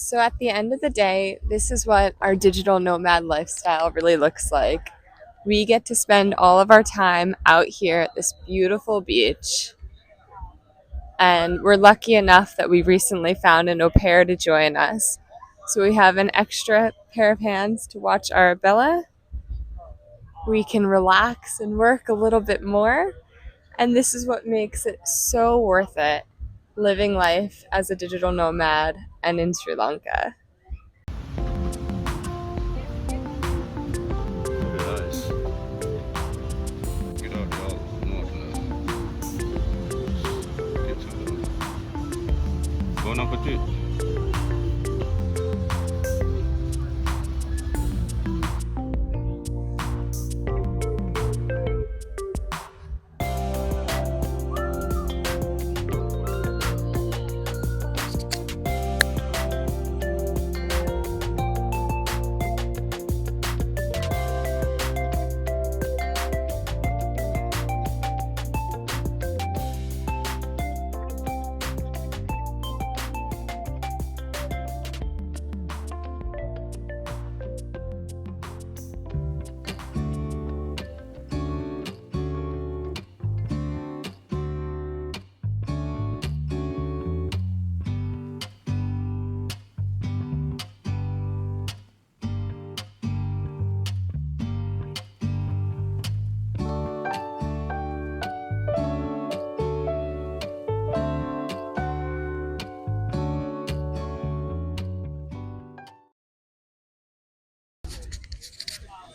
So at the end of the day, this is what our digital nomad lifestyle really looks like. We get to spend all of our time out here at this beautiful beach. And we're lucky enough that we recently found an au pair to join us. So we have an extra pair of hands to watch Arabella. We can relax and work a little bit more. And this is what makes it so worth it living life as a digital nomad and in Sri Lanka. Buddiez. Get out y'all north now. Get to Bon appetit.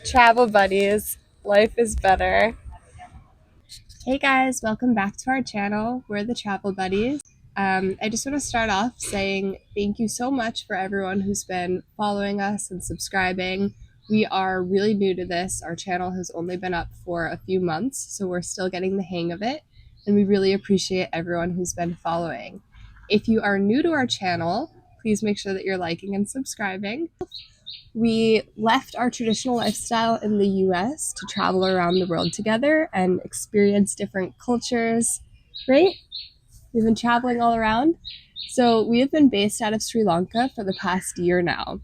Travel buddies, life is better. Hey guys, welcome back to our channel. We're the Travel Buddies. I just want to start off saying thank you so much for everyone who's been following us and subscribing. We are really new to this. Our channel has only been up for a few months, so we're still getting the hang of it, and we really appreciate everyone who's been following. If you are new to our channel, please make sure that you're liking and subscribing. We left our traditional lifestyle in the US to travel around the world together and experience different cultures, right? We've been traveling all around. So we have been based out of Sri Lanka for the past year now.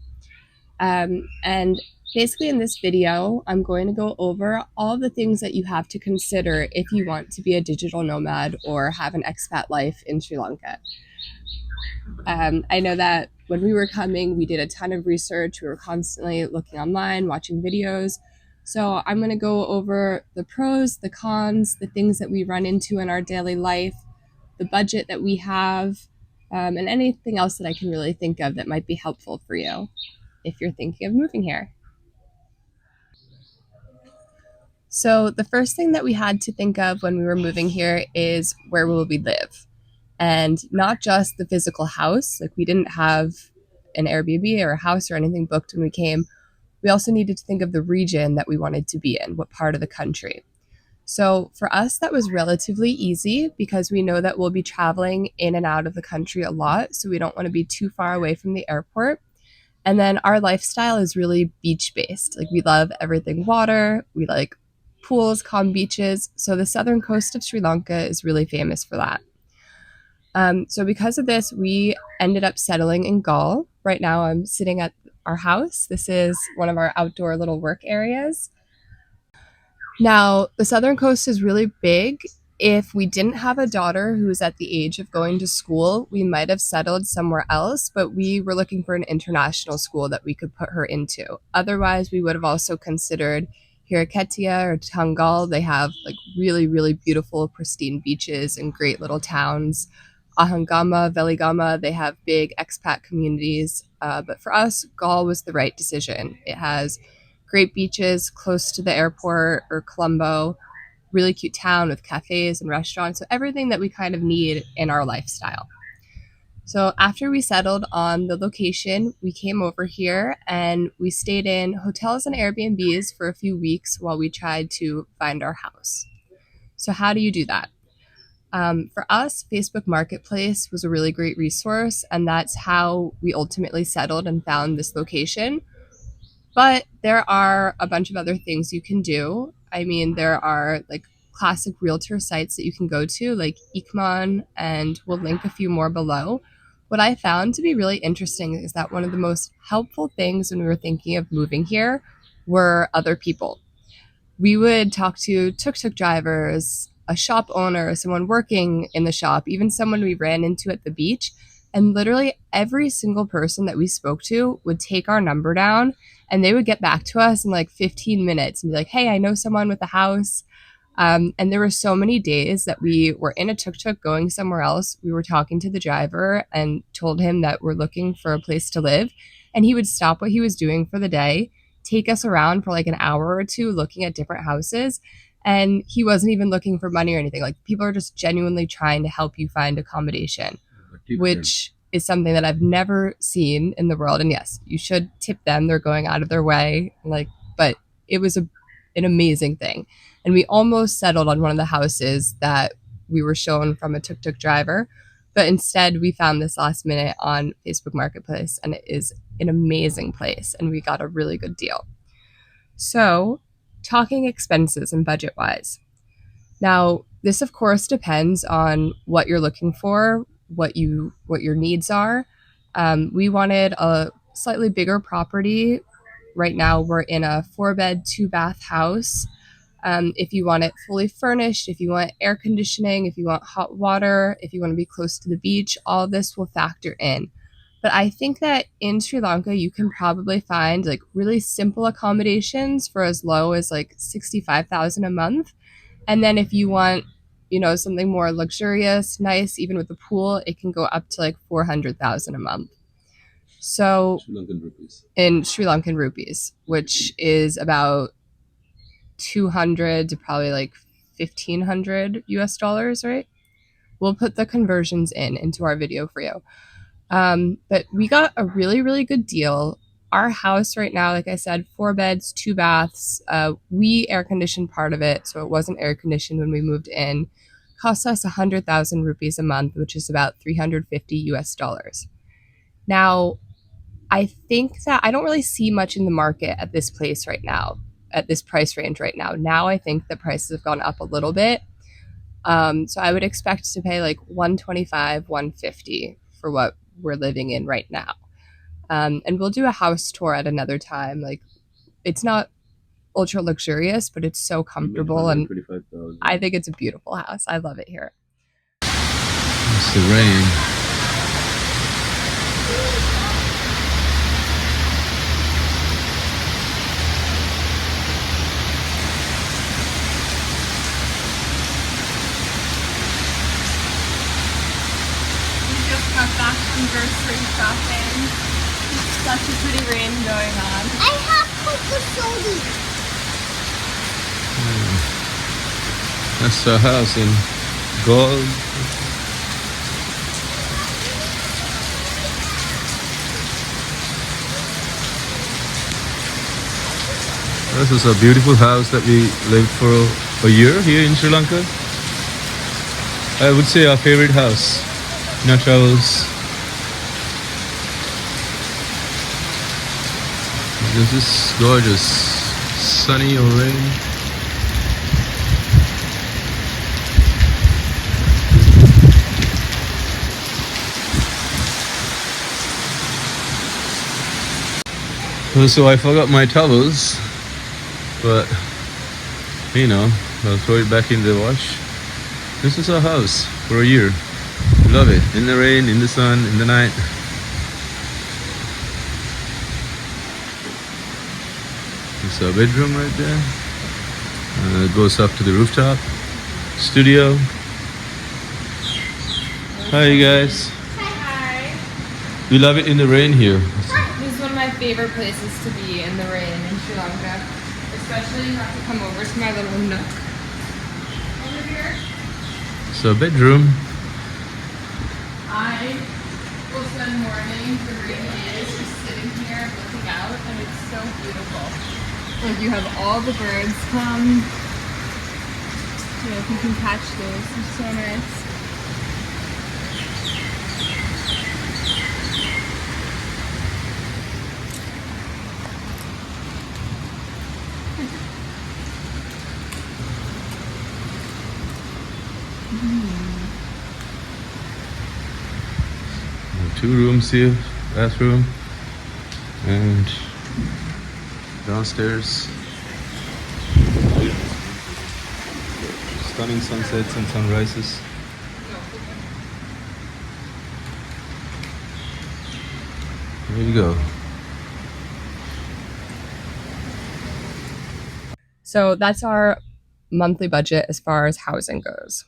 And basically in this video, I'm going to go over all the things that you have to consider if you want to be a digital nomad or have an expat life in Sri Lanka. I know that when we were coming, we did a ton of research. We were constantly looking online, watching videos. So I'm going to go over the pros, the cons, the things that we run into in our daily life, the budget that we have, and anything else that I can really think of that might be helpful for you if you're thinking of moving here. So the first thing that we had to think of when we were moving here is where will we live? And not just the physical house. Like, we didn't have an Airbnb or a house or anything booked when we came. We also needed to think of the region that we wanted to be in, what part of the country. So for us, that was relatively easy because we know that we'll be traveling in and out of the country a lot. So we don't want to be too far away from the airport. And then our lifestyle is really beach based. Like, we love everything water. We like pools, calm beaches. So the southern coast of Sri Lanka is really famous for that. So because of this, we ended up settling in Galle. Right now I'm sitting at our house. This is one of our outdoor little work areas. Now, the southern coast is really big. If we didn't have a daughter who was at the age of going to school, we might have settled somewhere else, but we were looking for an international school that we could put her into. Otherwise, we would have also considered Hirakatia or Tangal. They have like really, really beautiful, pristine beaches and great little towns. Ahangama, Veligama, they have big expat communities. But for us, Galle was the right decision. It has great beaches close to the airport or Colombo, really cute town with cafes and restaurants. So everything that we kind of need in our lifestyle. So after we settled on the location, we came over here and we stayed in hotels and Airbnbs for a few weeks while we tried to find our house. So how do you do that? For us, Facebook Marketplace was a really great resource, and that's how we ultimately settled and found this location. But there are a bunch of other things you can do. I mean, there are like classic realtor sites that you can go to, like Ikman, and we'll link a few more below. what I found to be really interesting is that one of the most helpful things when we were thinking of moving here were other people. We would talk to tuk-tuk drivers, a shop owner, someone working in the shop, even someone we ran into at the beach. And literally every single person that we spoke to would take our number down and they would get back to us in like 15 minutes and be like, hey, I know someone with a house. And there were so many days that we were in a tuk-tuk going somewhere else. We were talking to the driver and told him that we're looking for a place to live. And he would stop what he was doing for the day, take us around for like an hour or two looking at different houses. And he wasn't even looking for money or anything. Like people are just genuinely trying to help you find accommodation, which is something that I've never seen in the world. And yes, you should tip them. They're going out of their way. But it was an amazing thing. And we almost settled on one of the houses that we were shown from a tuk-tuk driver. But instead, we found this last minute on Facebook Marketplace, and it is an amazing place, and we got a really good deal. So, talking expenses and budget-wise. Now, this of course depends on what you're looking for, what your needs are. We wanted a slightly bigger property. Right now, we're in a 4-bed, 2-bath house. If you want it fully furnished, if you want air conditioning, if you want hot water, if you want to be close to the beach, all of this will factor in. But I think that in Sri Lanka, you can probably find like really simple accommodations for as low as like 65,000 a month. And then if you want, something more luxurious, nice, even with a pool, it can go up to like 400,000 a month. So Sri Lankan rupees. In Sri Lankan rupees, which is about 200 to probably like 1,500 US dollars, right? We'll put the conversions into our video for you. But we got a really, really good deal. Our house right now, like I said, 4 beds, 2 baths. We air conditioned part of it, so it wasn't air conditioned when we moved in. Cost us 100,000 rupees a month, which is about 350 US dollars. Now, I think that I don't really see much in the market at this place right now, at this price range right now. Now I think the prices have gone up a little bit. So I would expect to pay like 125, 150 for what we're living in right now. And we'll do a house tour at another time. Like it's not ultra luxurious, but it's so comfortable. And I think it's a beautiful house. I love it here. It's the rain. Got back from grocery shopping. Such a pretty rain going on. I have Coca-Cola. That's a house in Galle. This is a beautiful house that we lived for a year here in Sri Lanka. I would say our favorite house in our travels. This is gorgeous. Sunny or rain. So I forgot my towels, but I'll throw it back in the wash. This is our house for a year. Love it. In the rain, in the sun, in the night. It's our bedroom right there. It goes up to the rooftop. Studio. Hi you guys. Hi. We love it in the rain here. This is one of my favorite places to be in the rain in Sri Lanka. Especially you have to come over to my little nook over here. It's our bedroom. I will spend mornings or rainy days just sitting here looking out, and it's so beautiful. Like you have all the birds come. If you can catch those, it's so nice. 2 rooms here, bathroom, and downstairs. Stunning sunsets and sunrises. There you go. So that's our monthly budget as far as housing goes.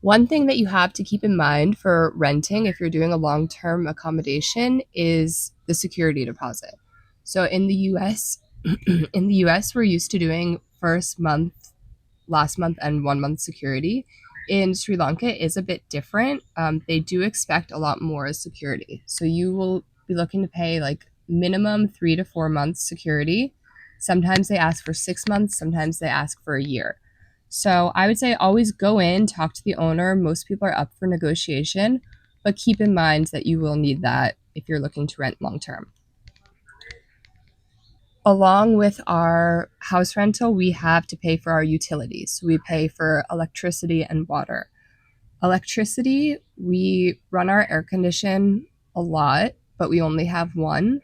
One thing that you have to keep in mind for renting if you're doing a long-term accommodation is the security deposit. So in the US, we're used to doing first month, last month, and 1 month security. In Sri Lanka, it is a bit different. They do expect a lot more as security. So you will be looking to pay like minimum 3 to 4 months security. Sometimes they ask for 6 months, sometimes they ask for a year. So I would say always go in, talk to the owner. Most people are up for negotiation, but keep in mind that you will need that if you're looking to rent long term. Along with our house rental, we have to pay for our utilities. So we pay for electricity and water. Electricity, we run our air condition a lot, but we only have one.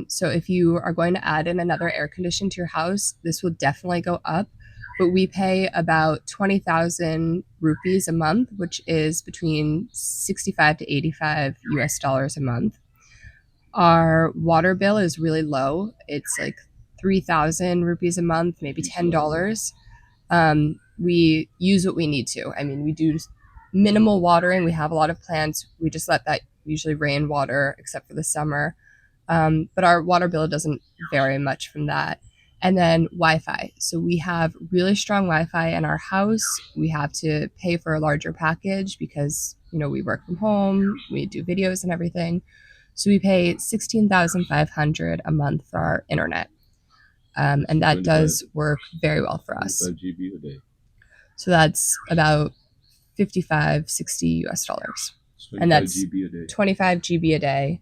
So if you are going to add in another air condition to your house, this will definitely go up. But we pay about 20,000 rupees a month, which is between 65 to 85 US dollars a month. Our water bill is really low. It's like 3,000 rupees a month, maybe $10. We use what we need to. I mean, we do minimal watering. We have a lot of plants. We just let that usually rainwater, except for the summer. But our water bill doesn't vary much from that. And then Wi-Fi. So we have really strong Wi-Fi in our house. We have to pay for a larger package because, we work from home, we do videos and everything. So we pay 16,500 a month for our internet. And that does work very well for us. 25 GB a day. So that's about 55, 60 US dollars. And that's 25 GB a day. 25 GB a day.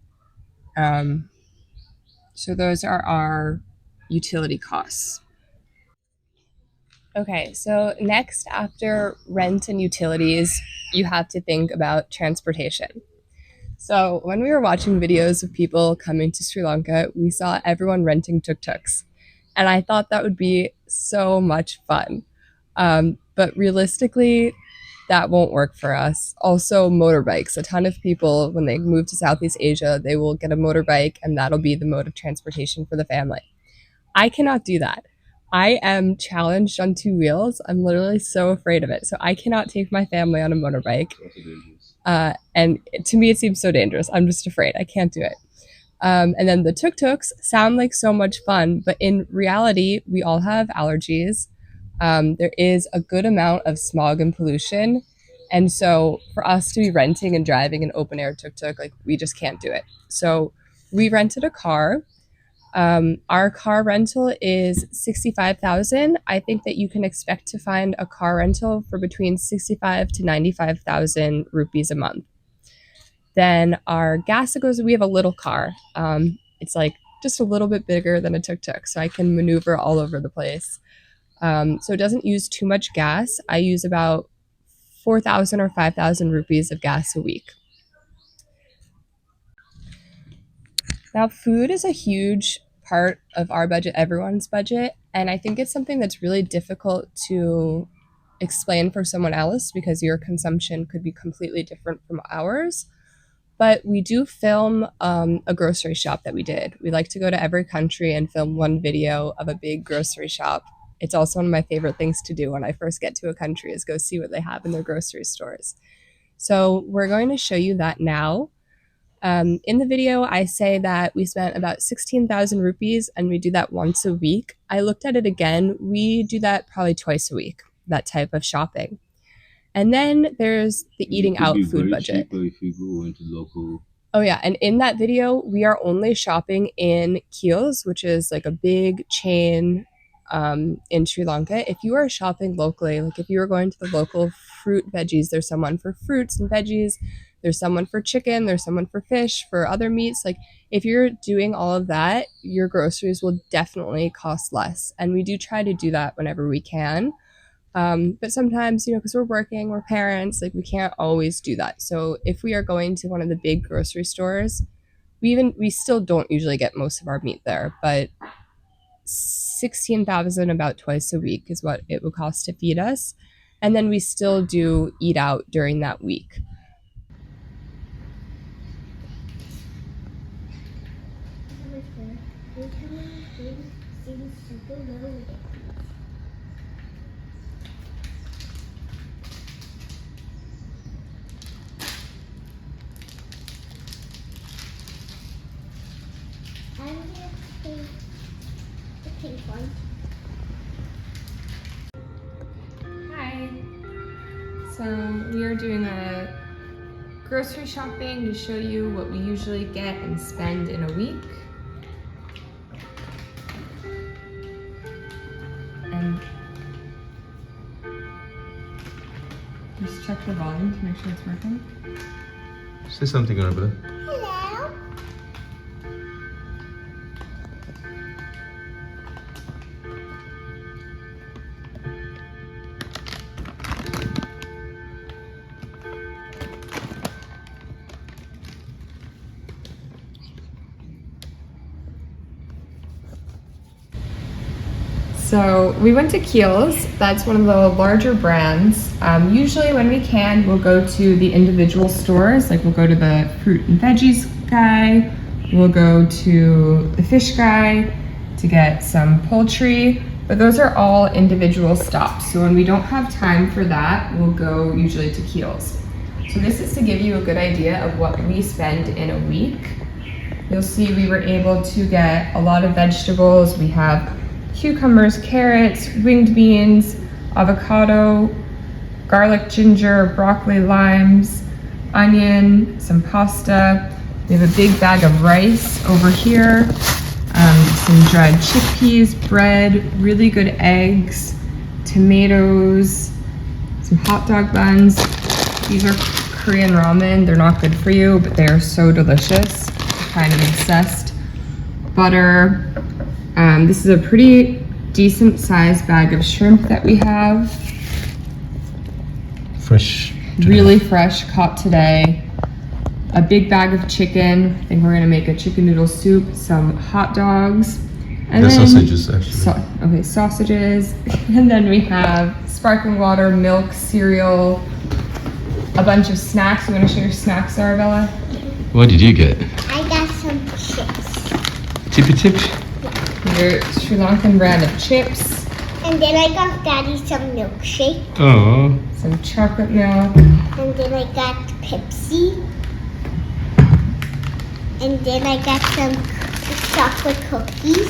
So those are our utility costs. Okay, so next after rent and utilities, you have to think about transportation. So when we were watching videos of people coming to Sri Lanka, we saw everyone renting tuk-tuks. And I thought that would be so much fun. But realistically, that won't work for us. Also, motorbikes. A ton of people, when they move to Southeast Asia, they will get a motorbike and that'll be the mode of transportation for the family. I cannot do that. I am challenged on 2 wheels. I'm literally so afraid of it. So I cannot take my family on a motorbike. And to me, it seems so dangerous. I'm just afraid. I can't do it. And then the tuk-tuks sound like so much fun, but in reality, we all have allergies. There is a good amount of smog and pollution. And so for us to be renting and driving an open air tuk-tuk, like we just can't do it. So we rented a car. Our car rental is 65,000. I think that you can expect to find a car rental for between 65 to 95,000 rupees a month. Then our gas goes, we have a little car. It's like just a little bit bigger than a tuk-tuk, so I can maneuver all over the place. So it doesn't use too much gas. I use about 4,000 or 5,000 rupees of gas a week. Now, food is a huge part of our budget, everyone's budget, and I think it's something that's really difficult to explain for someone else because your consumption could be completely different from ours. But we do film a grocery shop that we did. We like to go to every country and film one video of a big grocery shop. It's also one of my favorite things to do when I first get to a country is go see what they have in their grocery stores. So we're going to show you that now. In the video, I say that we spent about 16,000 rupees and we do that once a week. I looked at it again. We do that probably twice a week, that type of shopping. And then there's the eating out food budget. If you go into local. Oh yeah, and in that video, we are only shopping in Kiehl's, which is like a big chain in Sri Lanka. If you are shopping locally, like if you are going to the local fruit veggies, there's someone for fruits and veggies, there's someone for chicken, there's someone for fish, for other meats. Like if you're doing all of that, your groceries will definitely cost less. And we do try to do that whenever we can. But sometimes, because we're working, we're parents, like we can't always do that. So if we are going to one of the big grocery stores, we still don't usually get most of our meat there, but 16,000 about twice a week is what it would cost to feed us. And then we still do eat out during that week. I'm gonna take the pink one. Hi. So we are doing a grocery shopping to show you what we usually get and spend in a week. And just check the volume to make sure it's working. Say something, Arabella. Hello. So we went to Kiehl's. That's one of the larger brands. Usually when we can, we'll go to the individual stores. Like we'll go to the fruit and veggies guy. We'll go to the fish guy to get some poultry. But those are all individual stops. So when we don't have time for that, we'll go usually to Kiehl's. So this is to give you a good idea of what we spend in a week. You'll see we were able to get a lot of vegetables. We have cucumbers, carrots, winged beans, avocado, garlic, ginger, broccoli, limes, onion, some pasta. We have a big bag of rice over here, some dried chickpeas, bread, really good eggs, tomatoes, some hot dog buns. These are Korean ramen. They're not good for you, but they are so delicious. I'm kind of obsessed. Butter. This is a pretty decent sized bag of shrimp that we have. Fresh. Really fresh, caught today. A big bag of chicken. I think we're gonna make a chicken noodle soup, some hot dogs. And The then, sausages, actually. Sausages. And then we have sparkling water, milk, cereal, a bunch of snacks. You wanna show your snacks, Arabella? What did you get? I got some chips. Tippy tip. Your Sri Lankan brand of chips, And then I got Daddy some milkshake. Oh. some chocolate milk, And then I got Pepsi. And then I got some chocolate cookies.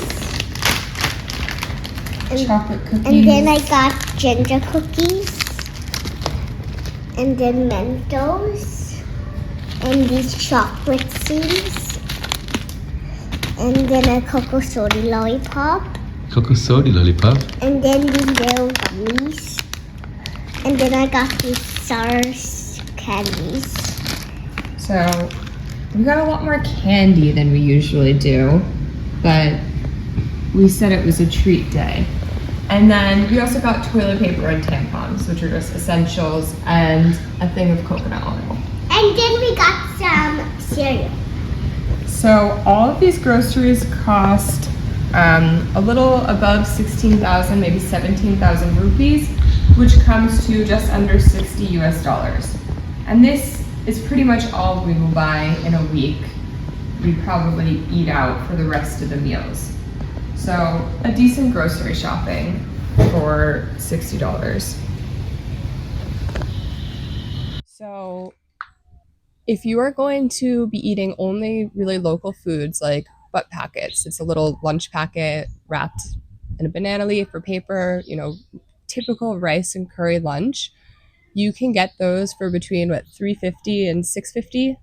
chocolate cookies. And then I got ginger cookies. And then Mentos. And these chocolate seeds. And then a cocoa soda lollipop. Cocoa soda lollipop. And then these little gummies. And then I got these SARS candies. So we got a lot more candy than we usually do, but we said it was a treat day. And then we also got toilet paper and tampons, which are just essentials, and a thing of coconut oil. And then we got some cereal. So all of these groceries cost a little above 16,000, maybe 17,000 rupees, which comes to just under 60 US dollars. And this is pretty much all we will buy in a week. We probably eat out for the rest of the meals. So a decent grocery shopping for $60. So if you are going to be eating only really local foods like butt packets, it's a little lunch packet wrapped in a banana leaf or paper, typical rice and curry lunch, you can get those for between $3.50 and $6.50,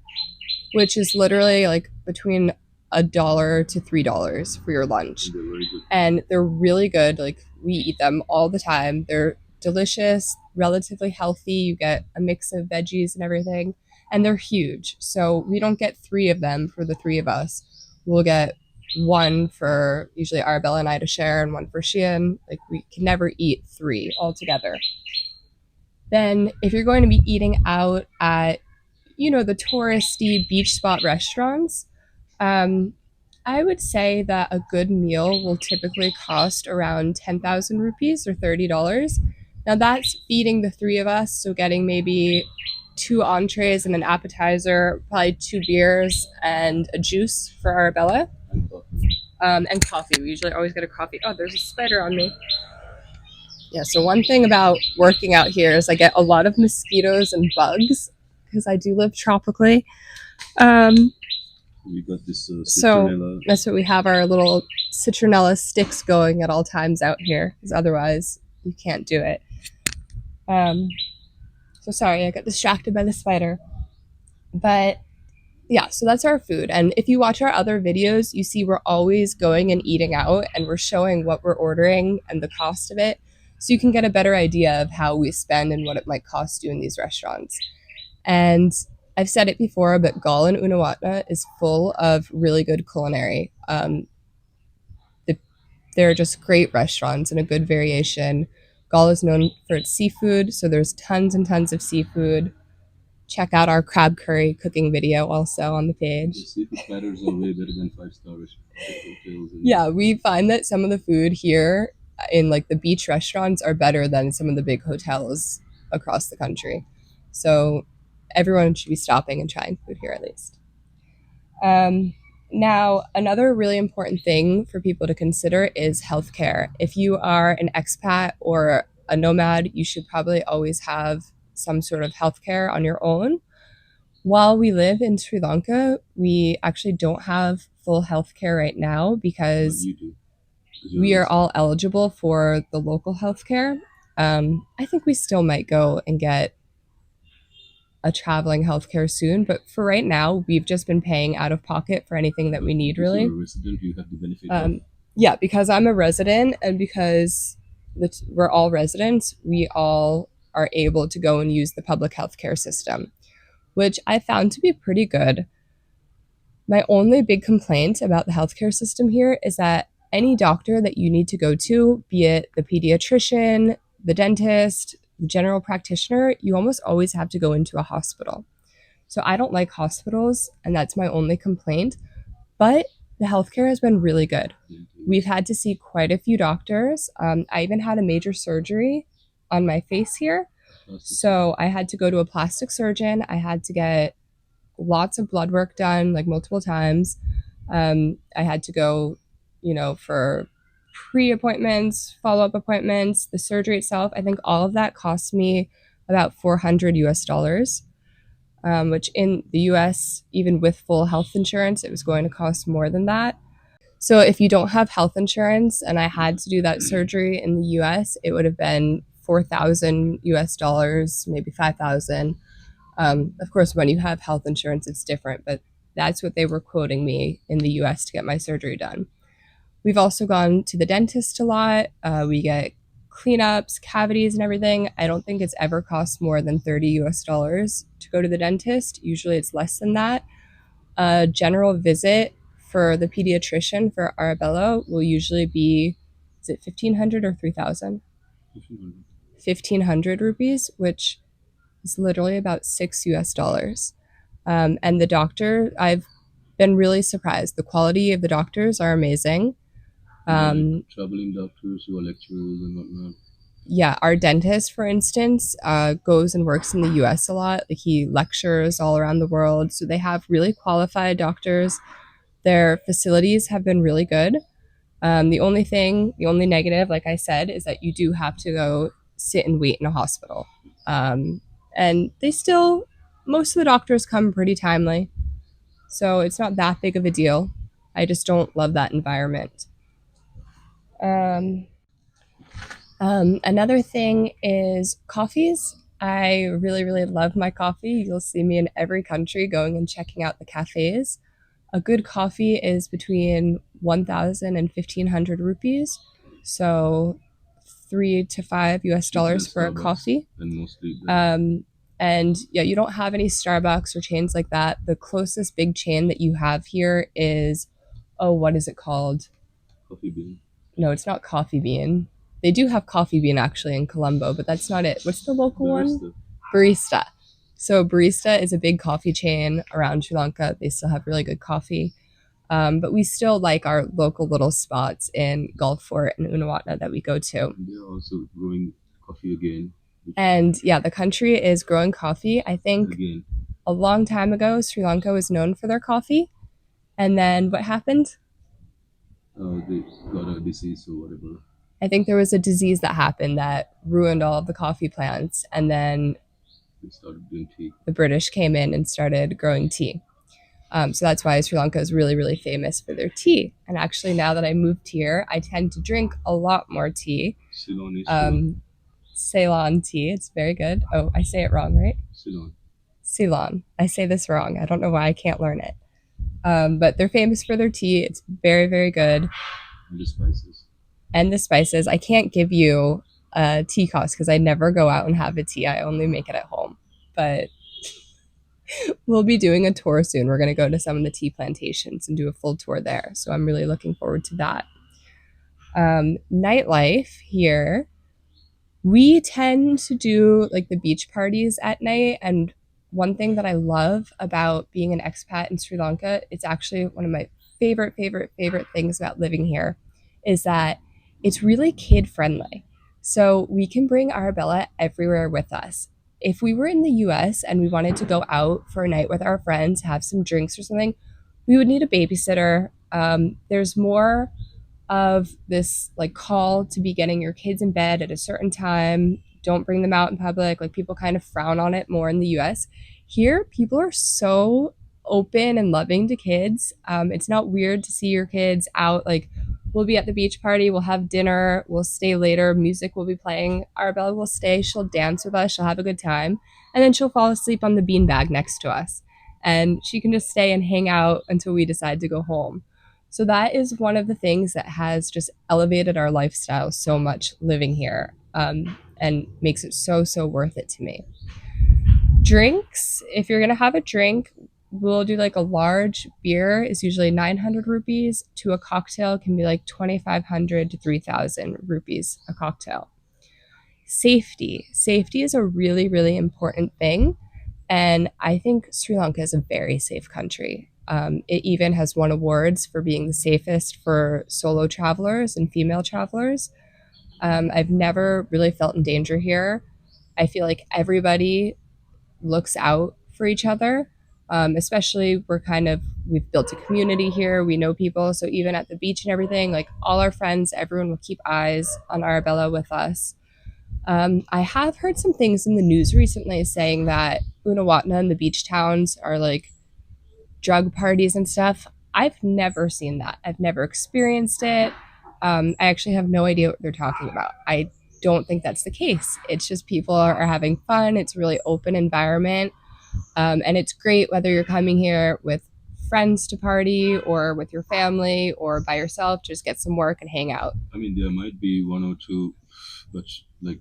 which is literally like between $1 to $3 for your lunch. And they're really good. Like we eat them all the time. They're delicious, relatively healthy. You get a mix of veggies and everything, and they're huge. So we don't get 3 of them for the 3 of us. We'll get one for usually Arabella and I to share, and one for Sheehan. Like, we can never eat three all together. Then, if you're going to be eating out at, the touristy beach spot restaurants, I would say that a good meal will typically cost around 10,000 rupees or $30. Now, that's feeding the three of us, so getting maybe two entrees and an appetizer, probably two beers and a juice for Arabella, and coffee. We usually always get a coffee. Oh, there's a spider on me. Yeah, so one thing about working out here is I get a lot of mosquitoes and bugs because I do live tropically. We got this so that's what we have, our little citronella sticks going at all times out here, because otherwise you can't do it. So sorry, I got distracted by the spider. But yeah, so that's our food. And if you watch our other videos, you see we're always going and eating out, and we're showing what we're ordering and the cost of it, so you can get a better idea of how we spend and what it might cost you in these restaurants. And I've said it before, but Galle and Unawatna is full of really good culinary. They're just great restaurants and a good variation. Galle is known for its seafood, so there's tons and tons of seafood. Check out our crab curry cooking video also on the page. The seafood platters are way better than 5-star hotels. Yeah, we find that some of the food here in like the beach restaurants are better than some of the big hotels across the country. So everyone should be stopping and trying food here at least. Now, another really important thing for people to consider is healthcare. If you are an expat or a nomad, you should probably always have some sort of healthcare on your own. While we live in Sri Lanka, we actually don't have full healthcare right now because we are all eligible for the local healthcare. I think we still might go and get a traveling healthcare soon, but for right now, we've just been paying out of pocket for anything that we need, really. If you're a resident, you have the benefit yeah, because I'm a resident and because we're all residents, we all are able to go and use the public healthcare system, which I found to be pretty good. My only big complaint about the healthcare system here is that any doctor that you need to go to, be it the pediatrician, the dentist, the general practitioner, you almost always have to go into a hospital. So I don't like hospitals, and that's my only complaint. But the healthcare has been really good. We've had to see quite a few doctors. I even had a major surgery on my face here. So I had to go to a plastic surgeon. I had to get lots of blood work done, like multiple times. I had to go, for pre-appointments, follow-up appointments, the surgery itself. I think all of that cost me about $400, which in the US, even with full health insurance, it was going to cost more than that. So if you don't have health insurance and I had to do that surgery in the US, it would have been $4,000, maybe 5,000. Of course, when you have health insurance, it's different, but that's what they were quoting me in the US to get my surgery done. We've also gone to the dentist a lot. We get cleanups, cavities, and everything. I don't think it's ever cost more than $30 to go to the dentist. Usually it's less than that. A general visit for the pediatrician for Arabella will usually be, is it 1,500 or 3,000? 1,500 rupees, which is literally about $6. And the doctor, I've been really surprised. The quality of the doctors are amazing. Traveling doctors who are lecturers and whatnot. Yeah, our dentist, for instance, goes and works in the US a lot. Like, he lectures all around the world. So they have really qualified doctors. Their facilities have been really good. The only negative, like I said, is that you do have to go sit and wait in a hospital. And most of the doctors come pretty timely. So it's not that big of a deal. I just don't love that environment. Another thing is coffees. I really, really love my coffee. You'll see me in every country going and checking out the cafes. A good coffee is between 1,000 and 1,500 rupees. So $3 to $5 for a coffee. And yeah, you don't have any Starbucks or chains like that. The closest big chain that you have here is Oh, what is it called? Coffee bean. No, it's not Coffee Bean. They do have Coffee Bean actually in Colombo, but that's not it. What's the local Barista. one? Barista. So Barista is a big coffee chain around Sri Lanka. They still have really good coffee. But we still like our local little spots in Gulf Fort and Unawatna that we go to. They're also growing coffee again. And yeah, the country is growing coffee. I think Again. a long time ago, Sri Lanka was known for their coffee. And then what happened? They got a disease or whatever. I think there was a disease that happened that ruined all of the coffee plants. And then They started doing tea. the British came in and started growing tea. So that's why Sri Lanka is really, really famous for their tea. And actually, now that I moved here, I tend to drink a lot more tea. Ceylon tea. It's very good. Oh, I say it wrong, right? Ceylon. I say this wrong. I don't know why I can't learn it. But they're famous for their tea. It's very, very good. And the spices. And the spices. I can't give you a tea cost because I never go out and have a tea. I only make it at home. But we'll be doing a tour soon. We're going to go to some of the tea plantations and do a full tour there. So I'm really looking forward to that. Nightlife here. We tend to do like the beach parties at night. And one thing that I love about being an expat in Sri Lanka, it's actually one of my favorite things about living here, is that it's really kid friendly. So we can bring Arabella everywhere with us. If we were in the US and we wanted to go out for a night with our friends, have some drinks or something, we would need a babysitter. There's more of this like call to be getting your kids in bed at a certain time. Don't bring them out in public. Like people kind of frown on it more in the US. Here, people are so open and loving to kids. It's not weird to see your kids out. Like we'll be at the beach party, we'll have dinner, we'll stay later, music will be playing. Arabella will stay, she'll dance with us, she'll have a good time, and then she'll fall asleep on the beanbag next to us. And she can just stay and hang out until we decide to go home. So that is one of the things that has just elevated our lifestyle so much living here, and makes it so worth it to me. Drinks, if you're going to have a drink, we'll do like a large beer is usually 900 rupees to a cocktail can be like 2,500 to 3,000 rupees a cocktail. Safety is a really important thing. And I think Sri Lanka is a very safe country. It even has won awards for being the safest for solo travelers and female travelers. I've never really felt in danger here. I feel like everybody looks out for each other. Especially we've built a community here. We know people. So even at the beach and everything, like all our friends, everyone will keep eyes on Arabella with us. I have heard some things in the news recently saying that Unawatna and the beach towns are like drug parties and stuff. I've never seen that. I've never experienced it. I actually have no idea what they're talking about. I don't think that's the case. It's just people are having fun. It's a really open environment. And it's great whether you're coming here with friends to party or with your family or by yourself, just get some work and hang out. I mean, there might be one or two, but like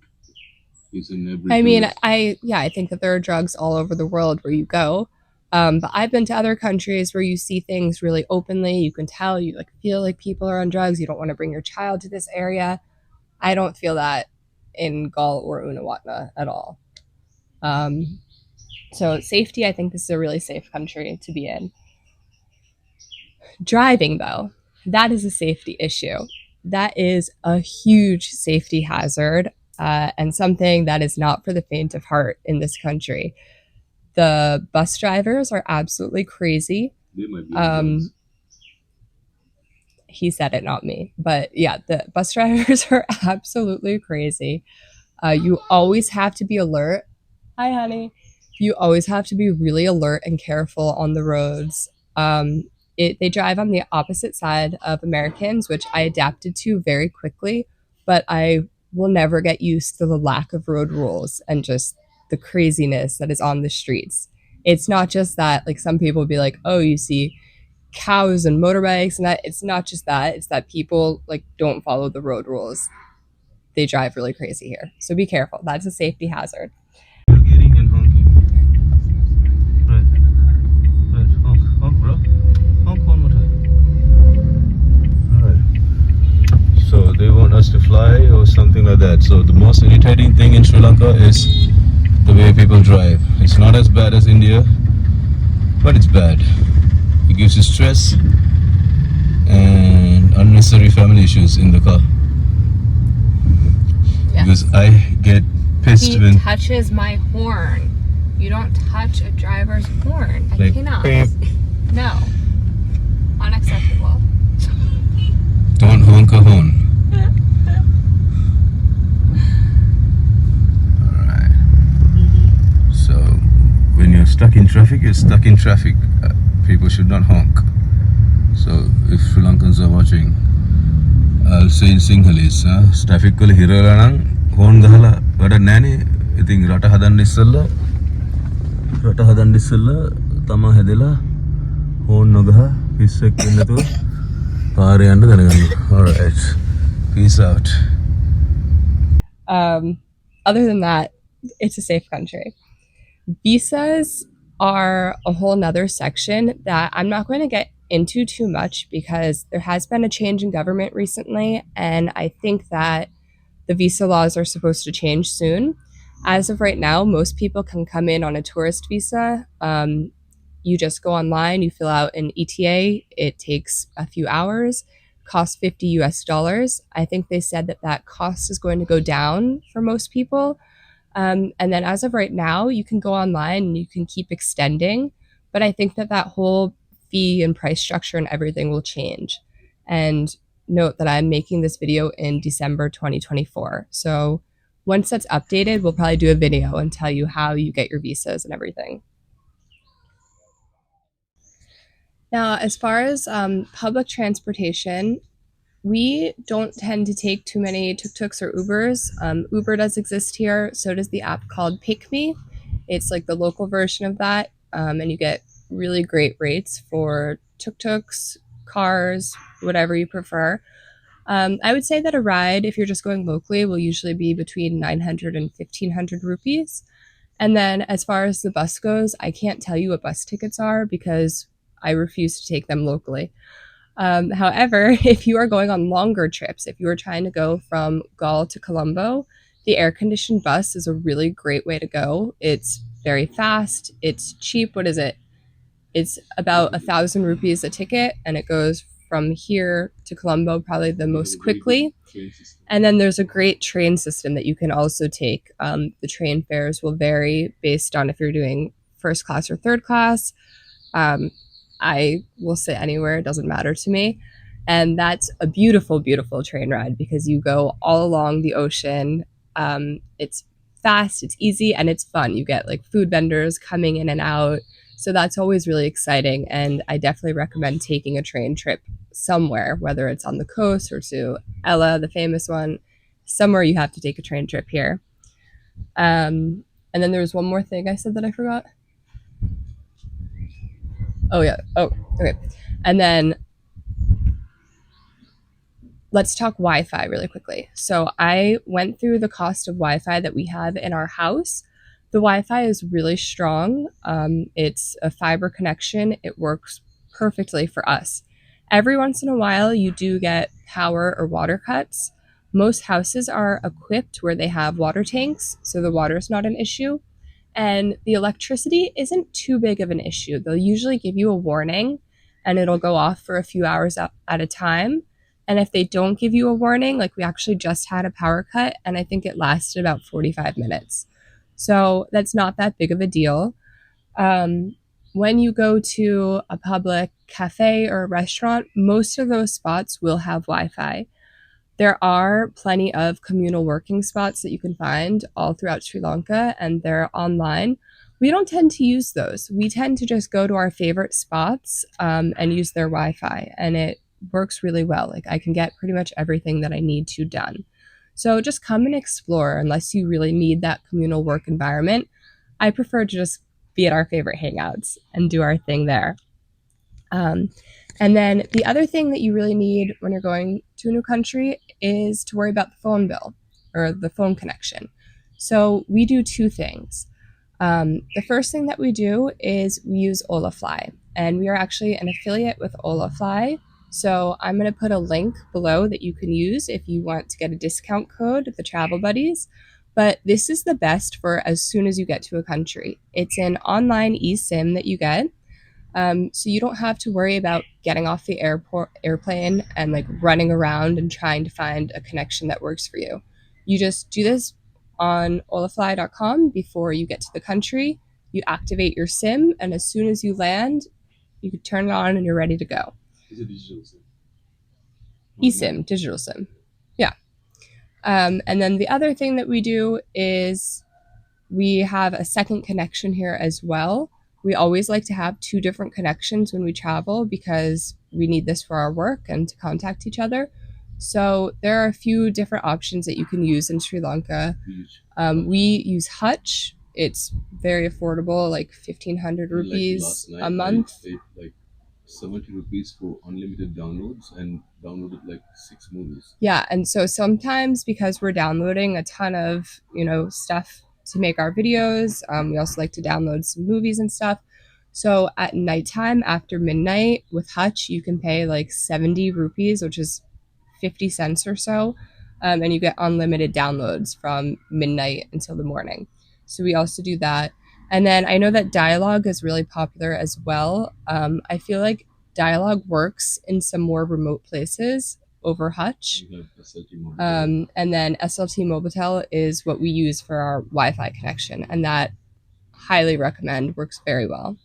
it's in every. I mean, I think that there are drugs all over the world where you go. But I've been to other countries where you see things really openly. You can tell, you like feel like people are on drugs. You don't want to bring your child to this area. I don't feel that in Galle or Unawatna at all. So safety, I think this is a really safe country to be in. Driving, though, that is a safety issue. That is a huge safety hazard, and something that is not for the faint of heart in this country. The bus drivers are absolutely crazy. They might be he said it, not me. But yeah, the bus drivers are absolutely crazy. You always have to be alert. Hi, honey. You always have to be really alert and careful on the roads. They drive on the opposite side of Americans, which I adapted to very quickly, but I will never get used to the lack of road rules and just the craziness that is on the streets. It's not just that, like some people will be like, oh, you see cows and motorbikes and that. It's not just that. It's that people like don't follow the road rules. They drive really crazy here. So be careful. That's a safety hazard. Getting and honking. Right. Honk, bro. Honk one more time. or something like that. So the most irritating thing in Sri Lanka is the way people drive. It's not as bad as India, but it's bad. It gives you stress and unnecessary family issues in the car. Yes. Because I get pissed He when touches my horn. You don't touch a driver's horn. I like cannot. beep. No. Unacceptable. Don't honk a horn. Alright. So when you're stuck in traffic, you're stuck in traffic. People should not honk. So if Sri Lankans are watching, I'll say in Sinhalese, traffic වල හිරවලා නම් horn ගහලා වැඩ නැහනේ. ඉතින් රට හදන්න ඉස්සෙල්ලා තමා හැදෙලා horn නොගහ පිස්සෙක් වෙන්න නැතුව පාරේ යන්න දැනගන්න. Alright. Peace out. Other than that, it's a safe country. Visas are a whole nother section that I'm not going to get into too much because there has been a change in government recently, and I think that the visa laws are supposed to change soon. As of right now, most people can come in on a tourist visa. You just go online, you fill out an ETA, it takes a few hours, costs $50. I think they said that that cost is going to go down for most people. And then as of right now, you can go online and you can keep extending. But I think that that whole fee and price structure and everything will change. And note that I'm making this video in December 2024. So once that's updated, we'll probably do a video and tell you how you get your visas and everything. Now, as far as public transportation, we don't tend to take too many tuk-tuks or Ubers. Uber does exist here. So does the app called Pick Me. It's like the local version of that. And you get really great rates for tuk-tuks, cars, whatever you prefer. I would say that a ride, if you're just going locally, will usually be between 900 and 1,500 rupees. And then as far as the bus goes, I can't tell you what bus tickets are because I refuse to take them locally. However, if you are going on longer trips, if you are trying to go from Galle to Colombo, the air-conditioned bus is a really great way to go. It's very fast. It's cheap. What is it? It's about 1,000 rupees a ticket, and it goes from here to Colombo probably the most quickly. And then there's a great train system that you can also take. The train fares will vary based on if you're doing first class or third class. I will sit anywhere, it doesn't matter to me. And that's a beautiful, beautiful train ride because you go all along the ocean. It's fast, it's easy, and it's fun. You get like food vendors coming in and out. So that's always really exciting. And I definitely recommend taking a train trip somewhere, whether it's on the coast or to Ella, the famous one. Somewhere you have to take a train trip here. And then there was one more thing I said that I forgot. Oh, yeah. Oh, okay. And then let's talk Wi-Fi really quickly. So I went through the cost of Wi-Fi that we have in our house. The Wi-Fi is really strong. It's a fiber connection. It works perfectly for us. Every once in a while, you do get power or water cuts. Most houses are equipped where they have water tanks, so the water is not an issue. And the electricity isn't too big of an issue. They'll usually give you a warning and it'll go off for a few hours at a time. And if they don't give you a warning, like we actually just had a power cut and I think it lasted about 45 minutes. So that's not that big of a deal. When you go to a public cafe or a restaurant, most of those spots will have Wi-Fi. There are plenty of communal working spots that you can find all throughout Sri Lanka, and they're online. We don't tend to use those. We tend to just go to our favorite spots and use their Wi-Fi, and it works really well. Like I can get pretty much everything that I need to done. So just come and explore unless you really need that communal work environment. I prefer to just be at our favorite hangouts and do our thing there. And then the other thing that you really need when you're going to a new country is to worry about the phone bill or the phone connection. So we do two things. The first thing that we do is we use Olafly, and we are actually an affiliate with Olafly. So I'm going to put a link below that you can use if you want to get a discount code at the Travel Buddies. But this is the best for as soon as you get to a country. It's an online eSIM that you get. So you don't have to worry about getting off the airplane and like running around and trying to find a connection that works for you. You just do this on olafly.com before you get to the country. You activate your SIM, and as soon as you land, you can turn it on and you're ready to go. Is it digital SIM? eSIM, digital SIM. Yeah. And then the other thing that we do is we have a second connection here as well. We always like to have two different connections when we travel because we need this for our work and to contact each other. So there are a few different options that you can use in Sri Lanka. We use Hutch. It's very affordable, like 1,500 rupees a month. Like 70 rupees for unlimited downloads and downloaded like 6 movies. Yeah, and so sometimes because we're downloading a ton of, stuff to make our videos, we also like to download some movies and stuff. So at nighttime after midnight with Hutch, you can pay like 70 rupees, which is 50 cents or so, and you get unlimited downloads from midnight until the morning. So we also do that. And then I know that dialogue is really popular as well. I feel like dialogue works in some more remote places over Hutch. And then SLT Mobitel is what we use for our Wi-Fi connection, and that highly recommend, works very well.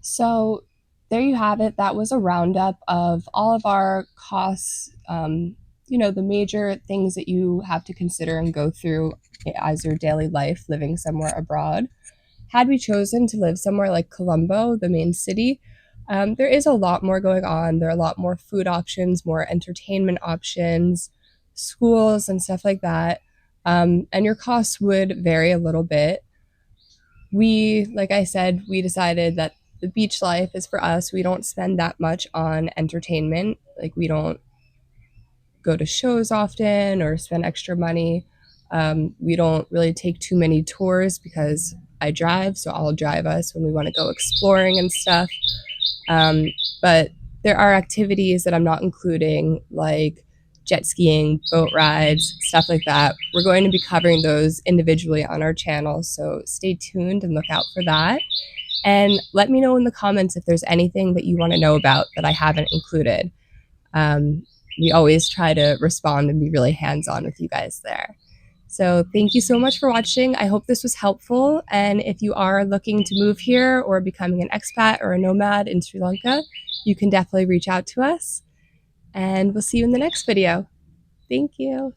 So there you have it. That was a roundup of all of our costs, the major things that you have to consider and go through as your daily life living somewhere abroad. Had we chosen to live somewhere like Colombo, the main city, there is a lot more going on. There are a lot more food options, more entertainment options, schools, and stuff like that. And your costs would vary a little bit. Like I said, we decided that the beach life is for us. We don't spend that much on entertainment. Like, we don't go to shows often or spend extra money. We don't really take too many tours because I drive, so I'll drive us when we want to go exploring and stuff. But there are activities that I'm not including, like jet skiing, boat rides, stuff like that. We're going to be covering those individually on our channel, so stay tuned and look out for that. And let me know in the comments if there's anything that you want to know about that I haven't included. We always try to respond and be really hands-on with you guys there. So thank you so much for watching. I hope this was helpful. And if you are looking to move here or becoming an expat or a nomad in Sri Lanka, you can definitely reach out to us. And we'll see you in the next video. Thank you.